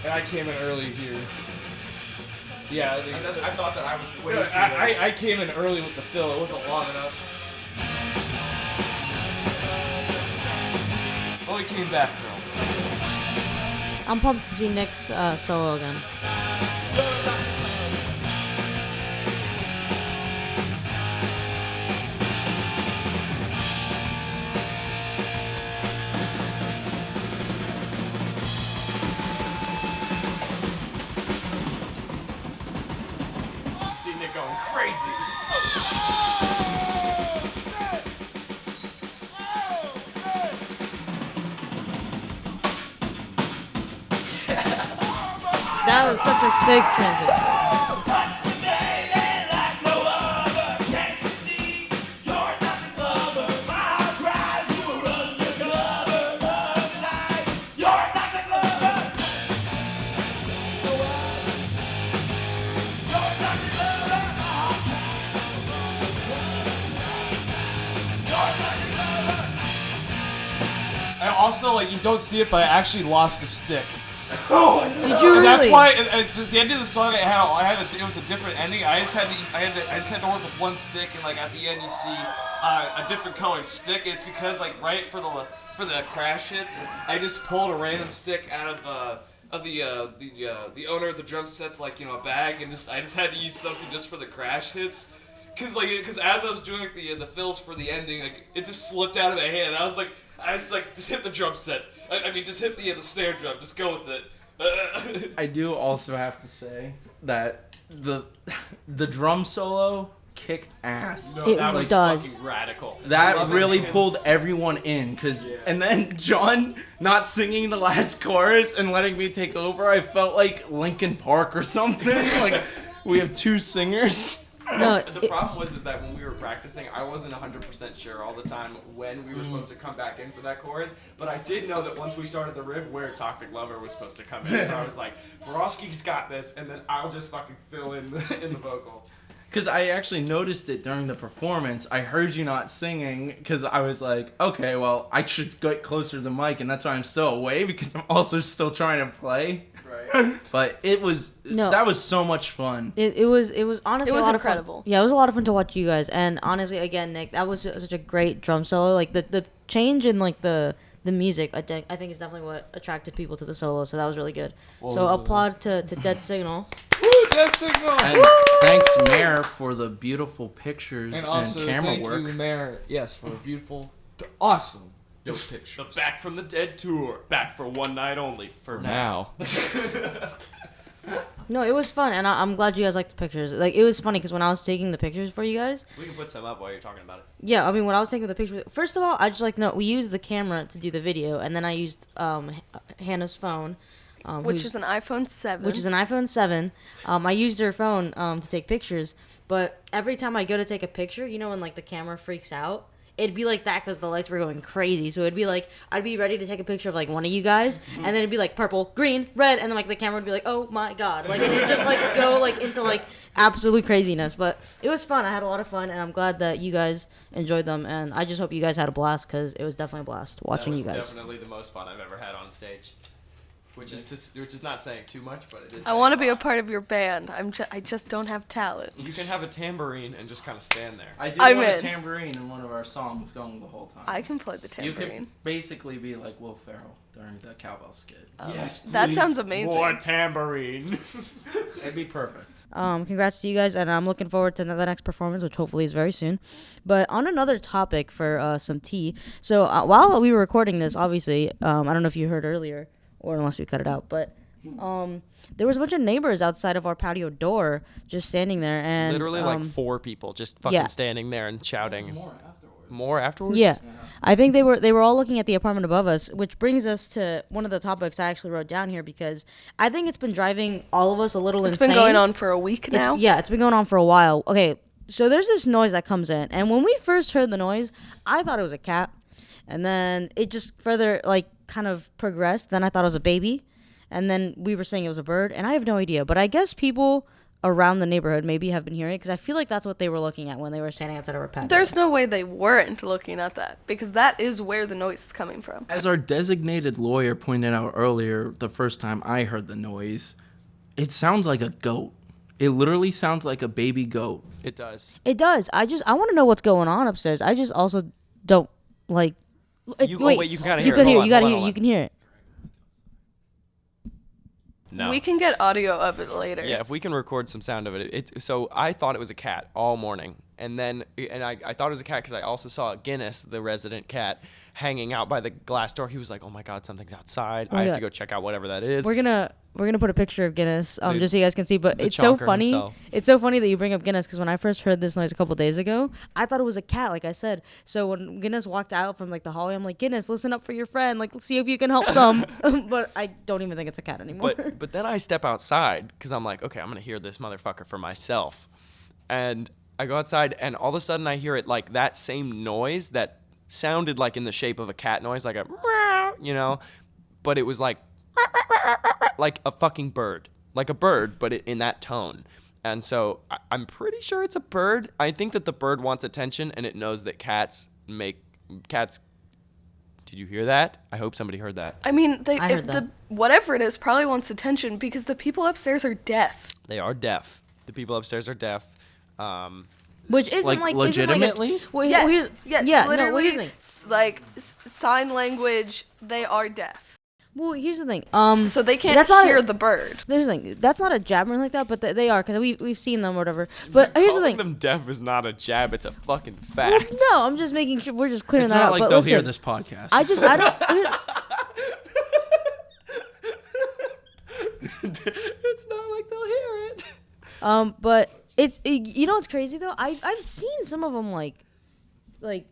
And I came in early here. Yeah, I thought that I was way too I came in early with the fill. It wasn't long enough. Only came back though. I'm pumped to see Nick's solo again. See Nick going crazy. That was such a sick transition. And also, like, you don't see it, but I actually lost a stick. Did you And really? that's why at the end of the song it was a different ending. I just had to work with one stick, and like at the end you see a different colored stick. It's because like right for the crash hits, I just pulled a random stick out of the owner of the drum set's like a bag, and I just had to use something just for the crash hits. Cause as I was doing like, the fills for the ending, like it just slipped out of my hand. I was like, just hit the drum set. I mean, just hit the snare drum. Just go with it. I do also have to say that the drum solo kicked ass. No, that was does. Fucking radical. That really pulled everyone in, and then John not singing the last chorus and letting me take over, I felt like Linkin Park or something. Like we have two singers. No, The problem was that when we were practicing, I wasn't 100% sure all the time when we were supposed to come back in for that chorus, but I did know that once we started the riff, where Toxic Lover was supposed to come in. So I was like, Parolski's got this, and then I'll just fucking fill in the vocal. Because I actually noticed it during the performance. I heard you not singing because I was like, okay, well, I should get closer to the mic, and that's why I'm still away because I'm also still trying to play. Right. But that was so much fun. It was honestly a lot incredible. of fun. Yeah, it was a lot of fun to watch you guys. And honestly, again, Nick, that was such a great drum solo. Like the change in like the music, I think is definitely what attracted people to the solo. So that was really good. So applaud to Dead Signal. Woo, Dead Signal! And thanks, Mayor, for the beautiful pictures and also, camera thank work. you, Mayor, yes, for beautiful, awesome those pictures. The Back from the Dead tour. Back for one night only. For now. No, it was fun, and I'm glad you guys liked the pictures. Like, it was funny because when I was taking the pictures for you guys. We can put some up while you're talking about it. Yeah, I mean, when I was taking the pictures, first of all, I just we used the camera to do the video, and then I used Hannah's phone. Which is an iPhone 7. Which is an iPhone 7. I used her phone to take pictures, but every time I go to take a picture, you know when like the camera freaks out? It'd be like that because the lights were going crazy. So it'd be like, I'd be ready to take a picture of like one of you guys, and then it'd be like purple, green, red, and then like the camera would be like, oh my god. Like, and it'd just like go like into like absolute craziness. But it was fun. I had a lot of fun, and I'm glad that you guys enjoyed them, and I just hope you guys had a blast because it was definitely a blast watching you guys. That was definitely the most fun I've ever had on stage. Which is not saying too much, but it is. I want to be a part of your band. I just don't have talent. You can have a tambourine and just kind of stand there. I do want a tambourine in one of our songs going the whole time. I can play the tambourine. You could basically be like Will Ferrell during the cowbell skit. Yes, that sounds amazing. More tambourine. It'd be perfect. Congrats to you guys, and I'm looking forward to the next performance, which hopefully is very soon. But on another topic for some tea. So while we were recording this, obviously, I don't know if you heard earlier, or unless we cut it out, but there was a bunch of neighbors outside of our patio door just standing there, and literally like 4 people just fucking standing there and shouting. More afterwards? Yeah. I think they were all looking at the apartment above us, which brings us to one of the topics I actually wrote down here because I think it's been driving all of us a little insane. It's been going on for a week now? It's been going on for a while. Okay, so there's this noise that comes in, and when we first heard the noise, I thought it was a cat, and then it just further like kind of progressed. Then I thought it was a baby, and then we were saying it was a bird, and I have no idea, but I guess people around the neighborhood maybe have been hearing it because I feel like that's what they were looking at when they were standing outside of our patio. There's no way they weren't looking at that because that is where the noise is coming from. As our designated lawyer pointed out earlier, the first time I heard the noise, it sounds like a goat. It literally sounds like a baby goat. It does. It does. I want to know what's going on upstairs. I just also don't like. You can kind of hear it. You can hear it. No. We can get audio of it later. Yeah, if we can record some sound of it. So I thought it was a cat all morning. And I thought it was a cat because I also saw Guinness, the resident cat, hanging out by the glass door. He was like, oh my God, something's outside. I have to go check out whatever that is. We're gonna put a picture of Guinness just so you guys can see. But it's so funny. Himself. It's so funny that you bring up Guinness because when I first heard this noise a couple days ago, I thought it was a cat, like I said. So when Guinness walked out from like the hallway, I'm like, Guinness, listen up for your friend. Like, let's see if you can help them. But I don't even think it's a cat anymore. But then I step outside because I'm like, okay, I'm gonna hear this motherfucker for myself. And I go outside, and all of a sudden I hear it like that same noise that sounded like in the shape of a cat noise, like a, but it was like a fucking bird, like a bird, but in that tone. And so I'm pretty sure it's a bird. I think that the bird wants attention, and it knows that cats. Did you hear that? I hope somebody heard that. I mean, I heard that. Whatever it is probably wants attention because the people upstairs are deaf. They are deaf. The people upstairs are deaf. Which isn't like legitimately? Yes, literally, here's the thing. Sign language, they are deaf. Well, here's the thing. So they can't hear the bird. There's the thing. That's not a jab or anything like that, but they are because we've seen them or whatever. But here's the thing. Calling them deaf is not a jab. It's a fucking fact. Well, no, I'm just making sure we're just clearing it's that not out. Like but they'll listen, hear this podcast. I don't. It's not like they'll hear it. But what's crazy though? I've seen some of them like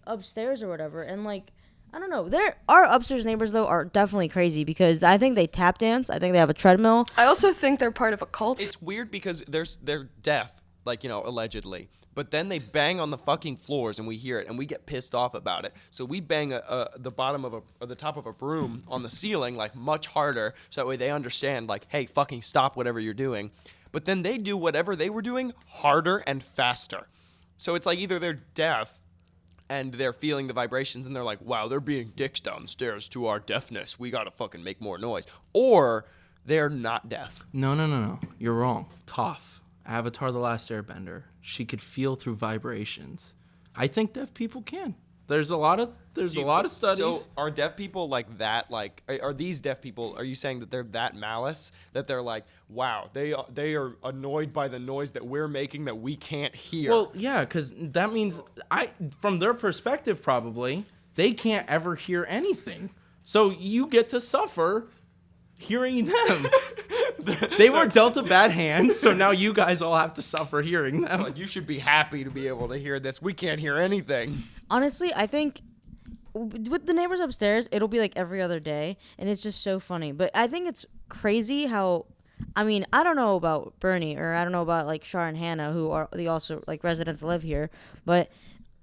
upstairs or whatever, and like I don't know. Our upstairs neighbors though are definitely crazy because I think they tap dance. I think they have a treadmill. I also think they're part of a cult. It's weird because they're deaf. like, you know, allegedly. But then they bang on the fucking floors and we hear it and we get pissed off about it. So we bang the bottom of or the top of a broom on the ceiling like much harder, so that way they understand like, hey, fucking stop whatever you're doing. But then they do whatever they were doing harder and faster. So it's like either they're deaf and they're feeling the vibrations and they're like, wow, they're being dicks downstairs to our deafness. We gotta fucking make more noise. Or they're not deaf. No. You're wrong. Toph, Avatar: The Last Airbender. She could feel through vibrations. I think deaf people can. There's a lot of studies. So are deaf people like that? Like, are these deaf people? Are you saying that they're that malice that they're like, wow, they are annoyed by the noise that we're making that we can't hear? Well, yeah, because that means from their perspective, probably they can't ever hear anything. So you get to suffer hearing them. They were dealt a bad hand, so now you guys all have to suffer hearing them. Like, you should be happy to be able to hear this. We can't hear anything. Honestly, I think with the neighbors upstairs, it'll be like every other day, and it's just so funny. But I think it's crazy how, I mean, I don't know about Bernie, or I don't know about like Char and Hannah, who are the also like residents that live here, but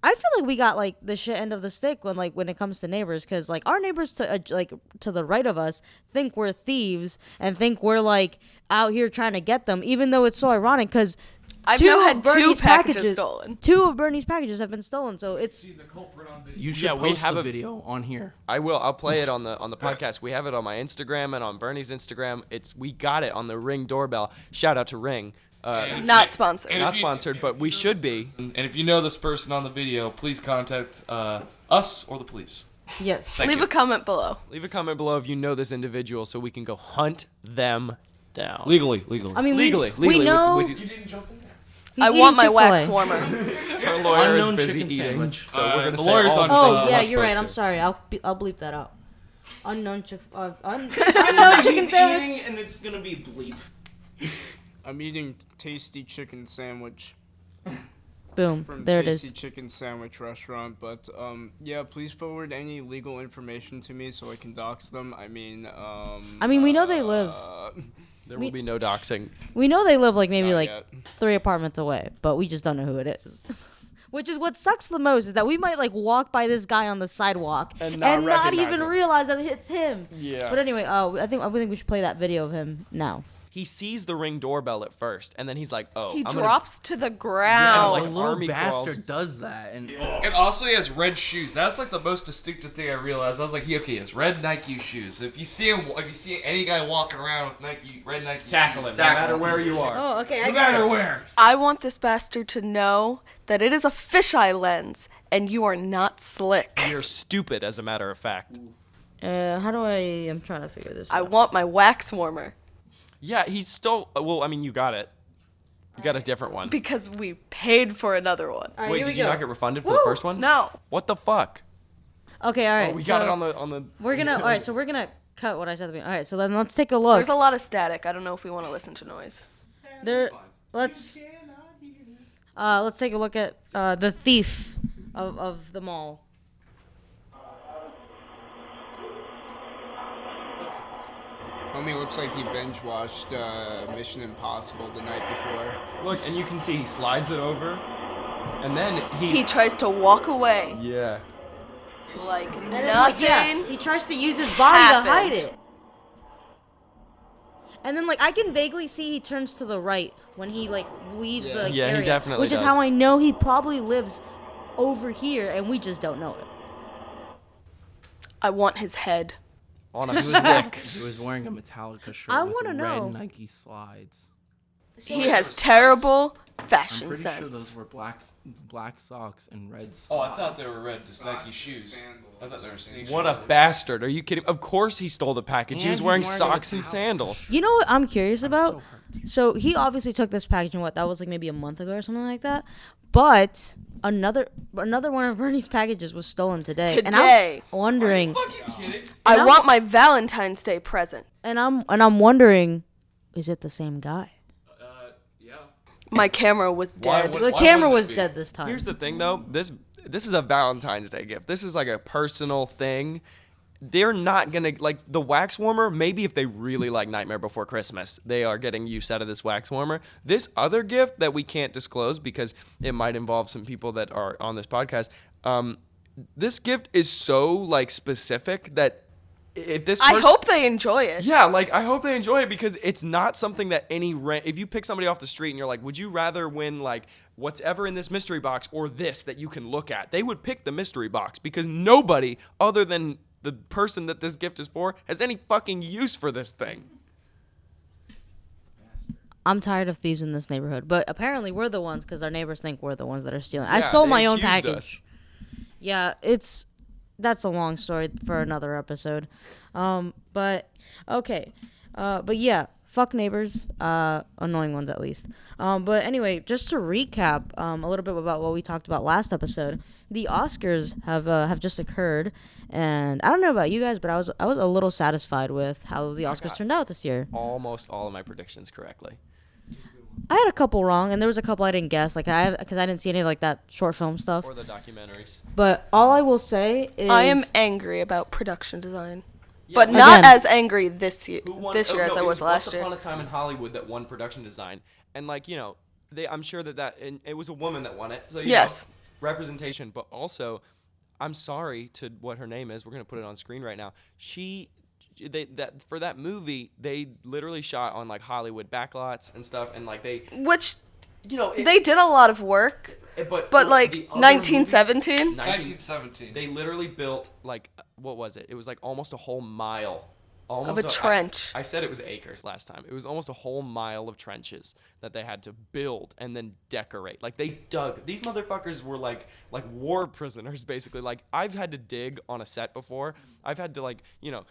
I feel like we got like the shit end of the stick when it comes to neighbors, because like our neighbors to the right of us think we're thieves and think we're like out here trying to get them, even though it's so ironic because I've now had two packages stolen. 2 of Bernie's packages have been stolen, so it's. You should post the video on here. I will. I'll play it on the podcast. We have it on my Instagram and on Bernie's Instagram. We got it on the Ring doorbell. Shout out to Ring. Not sponsored. Not sponsored, but we should be. And if you know this person on the video, please contact us or the police. Yes. Leave a comment below. Leave a comment below if you know this individual so we can go hunt them down. Legally. I mean, legally. We know. You didn't jump in there. I want my wax warmer. Our lawyer is busy eating, sandwich. so we're gonna the say lawyer's all on- the things Oh we're yeah, not you're right. supposed I'm to. sorry. I'll bleep that out. Unknown chicken He's sandwich. eating, and it's gonna be bleep. I'm eating tasty chicken sandwich Boom. from There it Tasty is. Chicken Sandwich Restaurant. But yeah, please forward any legal information to me so I can dox them. I mean, we know they live. There will be no doxing. We know they live like maybe Not like yet. 3 apartments away, but we just don't know who it is. Which is what sucks the most, is that we might like walk by this guy on the sidewalk And and not not recognize even him. realize that it's him. Yeah. But anyway, I think we should play that video of him now. He sees the Ring doorbell at first, and then he's like, "Oh, He I'm gonna- drops to the Yeah, ground. like A little army bastard crawls. does that, and And also, he has red shoes. That's like the most distinctive thing I realized. I was like, he has red Nike shoes. If you see any guy walking around with red Nike tackle shoes, him, no matter where you are. Oh, okay. no matter where. I want this bastard to know that it is a fisheye lens and you are not slick. You're stupid, as a matter of fact. How do I'm trying to figure this I out. want my wax warmer Yeah, he stole. Well, I mean, you got it. You got a different one. because we paid for another one. All right, Wait, here we did you go. not get refunded for the first one? No. What the fuck? Okay, all right. We so got it on the. We're gonna. All right, so we're gonna cut what I said. All right, so then let's take a look. There's a lot of static. I don't know if we want to listen to noise. Let's take a look at the thief of them all. Homie looks like he binge watched Mission Impossible the night before. Look, and you can see he slides it over, and then He tries to walk away Yeah. like And then, nothing. he tries to use his body happened. to hide it. And then, I can vaguely see he turns to the right when he, leaves the Yeah, he area. definitely Which is does. how I know he probably lives over here, and we just don't know it. I want his head. On a stick. he was wearing a Metallica shirt I with wanna know. red Nike slides. He has terrible I'm fashion pretty sense. sure those were black socks and red slides. Oh, I thought they were red, just Nike shoes. I thought they were sneakers. What a bastard! Are you kidding? Of course he stole the package. He And was he's wearing wearing a socks and Metallica. sandals. You know what I'm curious about? so hurt. So he obviously took this package, and that was maybe a month ago or something like that. But another one of Bernie's packages was stolen today. And Today. I'm wondering, Fucking kidding? I I'm- want my Valentine's Day present. and I'm wondering, is it the same guy? Yeah. My camera was Why dead. would- The why camera wouldn't was it be? dead this time. Here's the thing, though. This is a Valentine's Day gift. This is like a personal thing. they're not gonna like the wax warmer. Maybe if they really like Nightmare Before Christmas, they are getting use out of this wax warmer. This other gift that we can't disclose because it might involve some people that are on this podcast. This gift is so like specific that if this person, I hope they enjoy it. yeah, like I hope they enjoy it because it's not something that if you pick somebody off the street and you're like, would you rather win like what's ever in this mystery box or this that you can look at? They would pick the mystery box because nobody other than the person that this gift is for has any fucking use for this thing. I'm tired of thieves in this neighborhood, but apparently we're the ones because our neighbors think we're the ones that are stealing. I Yeah, stole they my own accused package. us. Yeah, that's a long story for another episode. But okay. But yeah, fuck neighbors, annoying ones at least. But anyway, just to recap a little bit about what we talked about last episode, the Oscars have just occurred, and I don't know about you guys, but I was a little satisfied with how the Oscars turned out this year. Almost all of my predictions correctly. I had a couple wrong, and there was a couple I didn't guess, because I didn't see any like that short film stuff. Or the documentaries. But all I will say is I am angry about production design, Yeah, but well- not Again. as angry this year as I was last year. Once Upon a Time in Hollywood that won production design, and like I'm sure that and it was a woman that won it. So Yes. representation, but also, I'm sorry to what her name is. We're gonna put it on screen right now. For that movie, they literally shot on like Hollywood backlots and stuff, and like Which they they did a lot of work, but but for like the other 1917. movies, 1917. They literally built like what was it? It was like almost a whole mile. Of a trench. I said it was acres last time. It was almost a whole mile of trenches that they had to build and then decorate. Like they dug. These motherfuckers were like war prisoners basically. Like I've had to dig on a set before. I've had to like,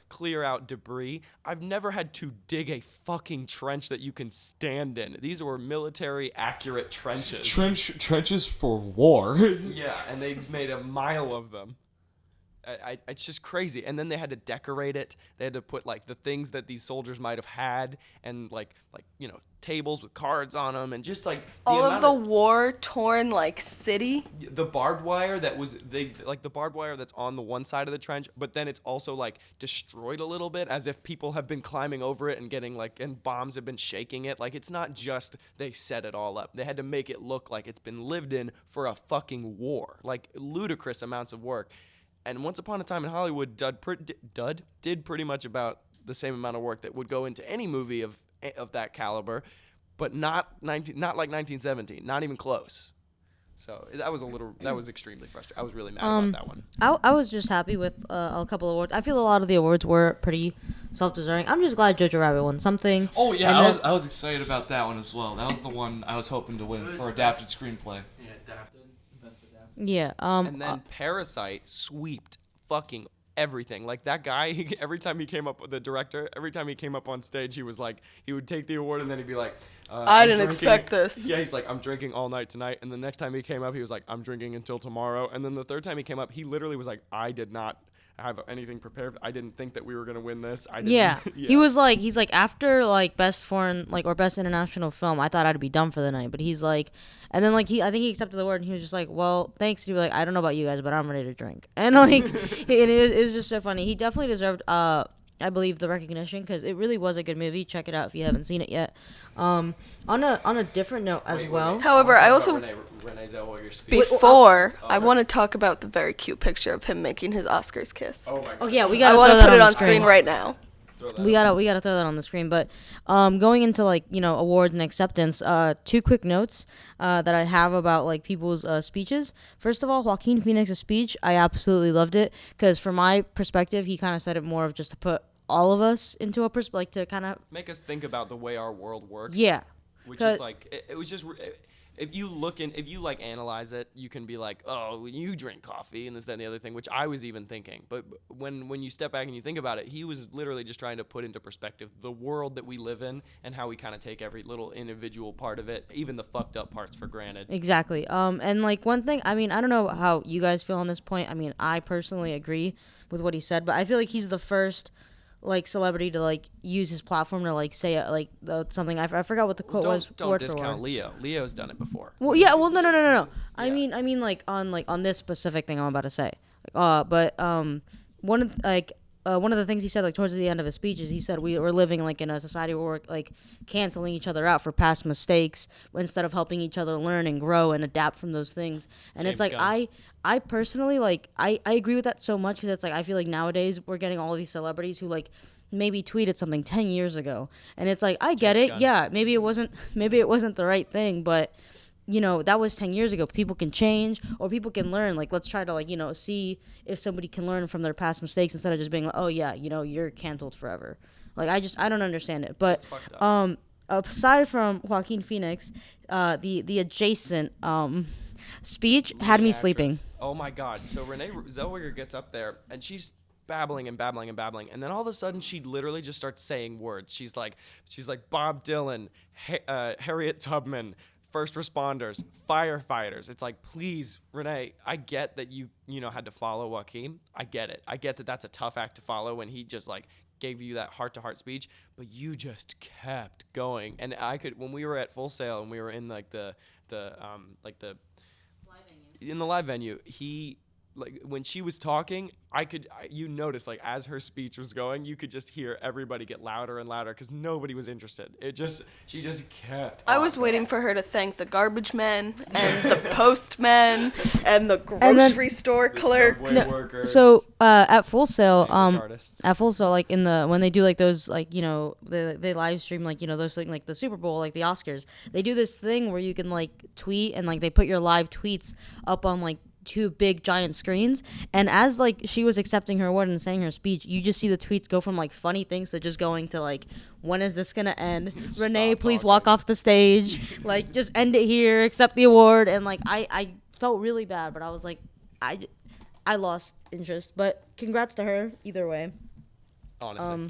clear out debris. I've never had to dig a fucking trench that you can stand in. These were military accurate trenches. Trenches for war. Yeah, and they made a mile of them. It's just crazy. And then they had to decorate it. They had to put like the things that these soldiers might have had, and like tables with cards on them, and just like All of the war-torn like city. the barbed wire the barbed wire that's on the one side of the trench, but then it's also like destroyed a little bit, as if people have been climbing over it and getting and bombs have been shaking it. Like it's not just they set it all up. They had to make it look like it's been lived in for a fucking war. Like ludicrous amounts of work. And Once Upon a Time in Hollywood did pretty much about the same amount of work that would go into any movie of that caliber, but not like 1917, not even close. So that was extremely frustrating. I was really mad about that one. I was just happy with a couple of awards. I feel a lot of the awards were pretty self-deserving. I'm just glad Jojo Rabbit won something. Oh yeah, I was excited about that one as well. That was the one I was hoping to win for adapted screenplay. Yeah, adapted. Best adapted. Yeah. And then Parasite sweeped fucking everything. Like that guy, every time he came up on stage, he would take the award and then he'd be like, I didn't expect this. Yeah, he's like, I'm drinking all night tonight. And the next time he came up, he was like, I'm drinking until tomorrow. And then the third time he came up, he literally was like, I did not have anything prepared. I didn't think that we were gonna win this. Yeah. He's like after like best foreign or best international film, I thought I'd be done for the night. But he's like, and then like I think he accepted the award and he was just like, well, thanks. He'd be like, I don't know about you guys, but I'm ready to drink. And like, it was just so funny. He definitely deserved I believe the recognition because it really was a good movie. Check it out if you haven't seen it yet. On a different note as well. However, I also Renee Zellweger's speech. before I want to talk about the very cute picture of him making his Oscars kiss. Oh my god. Oh yeah, we I gotta want throw to that put it the on screen right now. We gotta throw that on the screen. But going into awards and acceptance, two quick notes that I have about like people's speeches. First of all, Joaquin Phoenix's speech, I absolutely loved it because from my perspective, he kind of said it more of just to put all of us into a to kind of make us think about the way our world works. Yeah, which is like it was just. If you analyze it, you can be like, oh, you drink coffee and this, that, and the other thing, which I was even thinking. But when you step back and you think about it, he was literally just trying to put into perspective the world that we live in and how we kind of take every little individual part of it, even the fucked up parts, for granted. Exactly. And like one thing, I mean, I don't know how you guys feel on this point. I mean, I personally agree with what he said, but I feel like he's the first like celebrity to like use his platform to like say something. I forgot what the quote was. Don't discount Leo. Leo's done it before. Well, yeah. Well, no. I mean like on this specific thing I'm about to say. But one of one of the things he said, like, towards the end of his speech is he said we're living, like, in a society where we're, like, canceling each other out for past mistakes instead of helping each other learn and grow and adapt from those things. And James it's like, Gunn. I personally, like, I agree with that so much because it's like, I feel like nowadays we're getting all these celebrities who, like, maybe tweeted something 10 years ago. And it's like, I get James it. Gunn. Yeah, maybe it wasn't the right thing, but you know, that was 10 years ago. People can change or people can learn. Like, let's try to, like, you know, see if somebody can learn from their past mistakes instead of just being like, oh, yeah, you know, you're canceled forever. Like, I don't understand it. But aside from Joaquin Phoenix, the adjacent speech had me sleeping. Oh, my God. So Renee Zellweger gets up there, and she's babbling and babbling and babbling, and then all of a sudden she literally just starts saying words. She's like Bob Dylan, Harriet Tubman, first responders, firefighters. It's like, please, Renee, I get that you had to follow Joaquin. I get it. I get that that's a tough act to follow when he just like gave you that heart-to-heart speech, but you just kept going. And I could, when we were at Full Sail and we were in like the in the live venue, he, like, when she was talking, you noticed, like, as her speech was going, you could just hear everybody get louder and louder because nobody was interested. She just kept. I was waiting for her to thank the garbage men and the postmen and the grocery store clerks. Subway workers. So at Full Sail, Sandwich artists. like when they do like those, like, you know, they live stream, like, you know, those things like the Super Bowl, like the Oscars. They do this thing where you can like tweet and like they put your live tweets up on like two big giant screens, and as like she was accepting her award and saying her speech, you just see the tweets go from like funny things to just going to like, when is this gonna end? Renee, please walk off the stage. Like, just end it here, accept the award. And like I felt really bad, but I was like, I lost interest, but congrats to her either way. Honestly.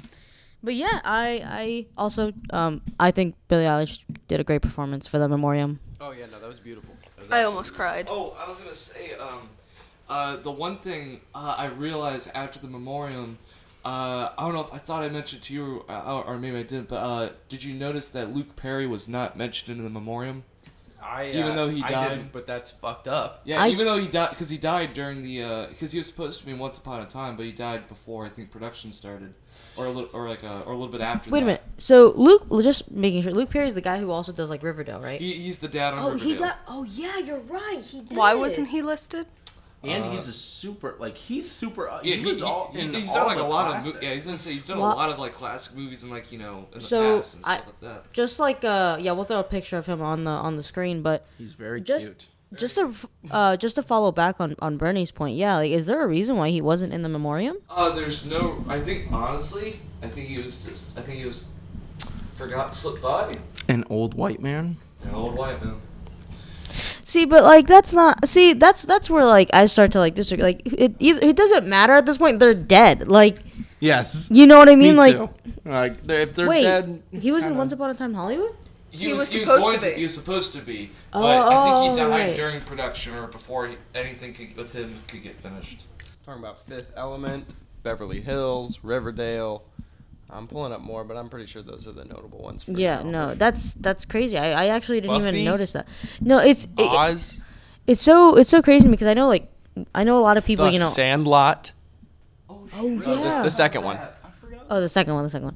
But yeah, I also I think Billie Eilish did a great performance for the memoriam. Oh yeah, no, that was beautiful. I almost cried. Oh, I was gonna say, the one thing I realized after the memoriam, I don't know if I thought I mentioned to you, or maybe I didn't, but did you notice that Luke Perry was not mentioned in the memoriam? Even though he died, I didn't, but that's fucked up. Yeah, even though he died, because he died during the, because he was supposed to be in Once Upon a Time, but he died before I think production started, or a little bit after. Wait a minute. So Luke, just making sure, Luke Perry's the guy who also does like Riverdale, right? He's the dad on Riverdale. He died. Oh yeah, you're right. He did. Why wasn't he listed? And he's super. He's he's done like a lot of. Yeah, he's gonna say he's done a lot of like classic movies and like, you know, in the past and stuff like that. Just like we'll throw a picture of him on the screen, but he's very cute. Just to follow back on Bernie's point, yeah, like, is there a reason why he wasn't in the memoriam? There's no. I think honestly, I think he was forgot to slip by. An old white man. An old white man. See, but like that's where like I start to like disagree. Like it doesn't matter at this point. They're dead. Like, yes, you know what I mean. Me like, too. Like if they're wait, dead, he was in Once Upon a Time in Hollywood. He was supposed to be, but I think he died during production or before anything with him could get finished. Talking about Fifth Element, Beverly Hills, Riverdale. I'm pulling up more, but I'm pretty sure those are the notable ones. Yeah, no, that's crazy. I actually didn't Buffy? even notice that. No, it's Oz. It's so crazy because I know a lot of people. The Sandlot. Oh yeah. The second one. Oh, the second one.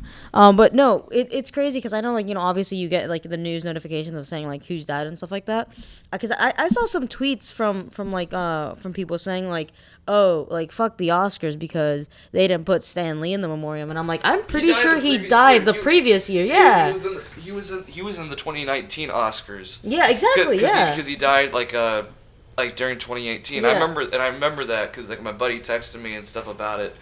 But no, it's crazy because I know, like, you know, obviously you get like the news notifications of saying like who's died and stuff like that. Because I saw some tweets from people saying like, oh, like fuck the Oscars because they didn't put Stan Lee in the memoriam, and I'm like, I'm pretty sure he died the previous year. Yeah. He was in the 2019 Oscars. Yeah, exactly. Because he died like during 2018. Yeah. I remember that because like my buddy texted me and stuff about it.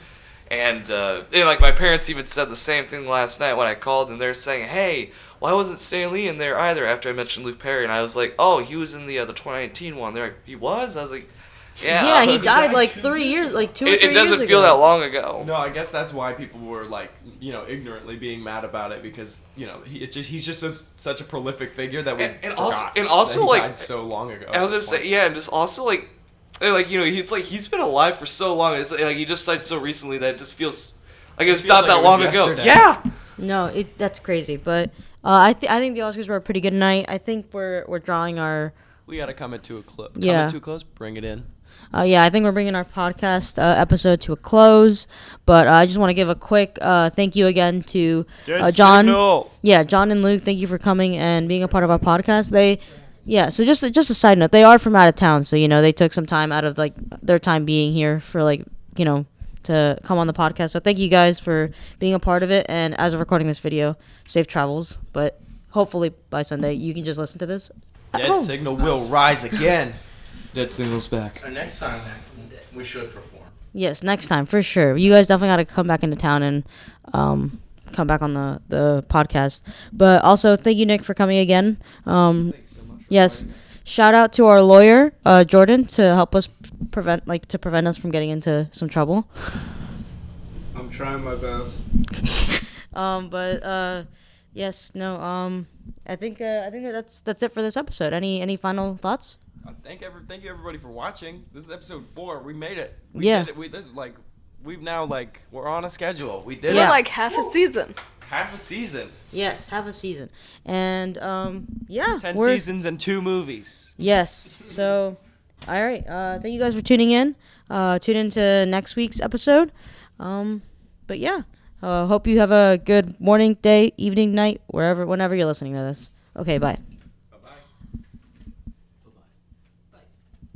And like my parents even said the same thing last night when I called, and they're saying, "Hey, why wasn't Stan Lee in there either?" After I mentioned Luke Perry, and I was like, "Oh, he was in the 2019 one." They're like, "He was?" I was like, "Yeah." Yeah, he died like 3 years, like 2 or 3 years ago. It doesn't feel that long ago. No, I guess that's why people were like, you know, ignorantly being mad about it because, you know, he's just such a prolific figure that we forgot that he died so long ago. I was gonna say, yeah, and just also like, you know, he's been alive for so long. It's like he just died so recently that it just feels like it was not that long ago. Yeah. No, that's crazy. But I think the Oscars were a pretty good night. I think we're drawing our We gotta come it to a close. Yeah. Come it to a close. Bring it in. Yeah, I think we're bringing our podcast episode to a close, but I just want to give a quick thank you again to John. Signal. Yeah, John and Luke, thank you for coming and being a part of our podcast. So just a side note, they are from out of town, so they took some time out of like their time being here for to come on the podcast. So thank you guys for being a part of it, and as of recording this video, safe travels. But hopefully by Sunday you can just listen to this. Dead signal will rise again. Dead Signal's back. And next time we should perform. Yes, next time for sure. You guys definitely got to come back into town and come back on the podcast. But also, thank you, Nick, for coming again. Thanks so much. Yes, shout out to our lawyer, Jordan, to help us prevent us from getting into some trouble. I'm trying my best. Yes, no. I think that's it for this episode. Any final thoughts? Thank you everybody for watching. This is episode 4. We made it. Yeah. Did it. We're on a schedule. We did We're it. like half a season. Half a season. Yes, half a season. And 10 seasons and 2 movies. Yes. So, all right. Thank you guys for tuning in. Tune into next week's episode. But yeah. Hope you have a good morning, day, evening, night, whenever you're listening to this. Okay, bye.